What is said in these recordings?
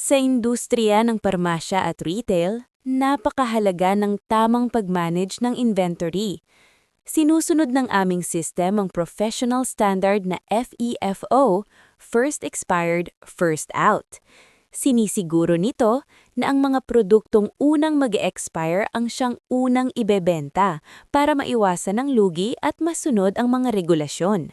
Sa industriya ng parmasya at retail, napakahalaga ng tamang pag-manage ng inventory. Sinusunod ng aming system ang professional standard na FEFO, First Expired, First Out. Sinisiguro nito na ang mga produktong unang mag-expire ang siyang unang ibebenta para maiwasan ang lugi at masunod ang mga regulasyon.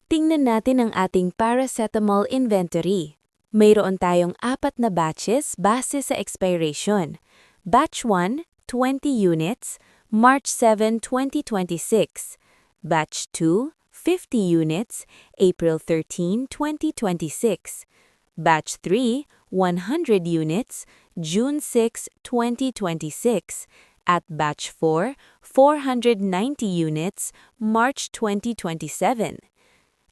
Tingnan natin ang ating paracetamol inventory. Mayroon tayong 4 na batches base sa expiration. Batch 1, 20 units, March 7, 2026. Batch 2, 50 units, April 13, 2026. Batch 3, 100 units, June 6, 2026. At Batch 4, 490 units, March 2027.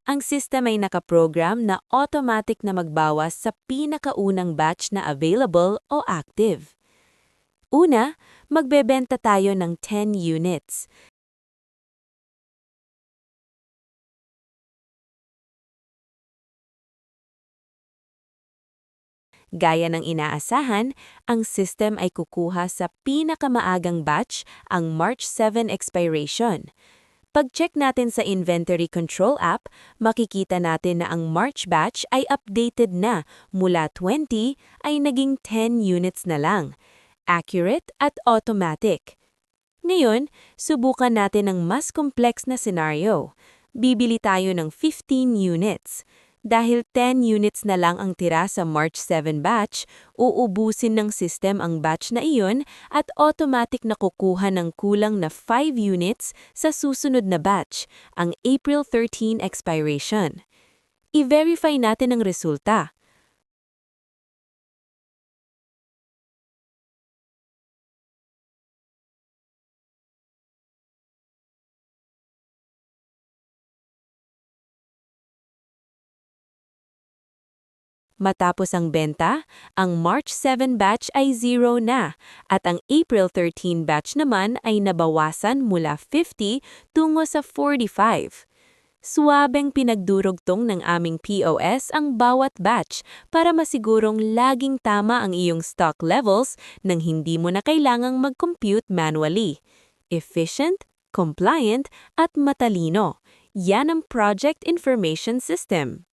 Ang system ay nakaprogram na automatic na magbawas sa pinakaunang batch na available o active. Una, magbebenta tayo ng 10 units. Gaya ng inaasahan, ang system ay kukuha sa pinakamaagang batch, ang March 7 expiration. Pag-check natin sa Inventory Control app, makikita natin na ang March batch ay updated na mula 20 ay naging 10 units na lang. Accurate at automatic. Ngayon, subukan natin ang mas complex na scenario. Bibili tayo ng 15 units. Dahil 10 units na lang ang tira sa March 7 batch, uubusin ng system ang batch na iyon at automatic na kukuha ng kulang na 5 units sa susunod na batch, ang April 13 expiration. I-verify natin ang resulta. Matapos ang benta, ang March 7 batch ay 0 na at ang April 13 batch naman ay nabawasan mula 50 tungo sa 45. Suwabeng pinagdurugtong ng aming POS ang bawat batch para masigurong laging tama ang iyong stock levels nang hindi mo na kailangang mag-compute manually. Efficient, compliant, at matalino. Yan ang Project Information System.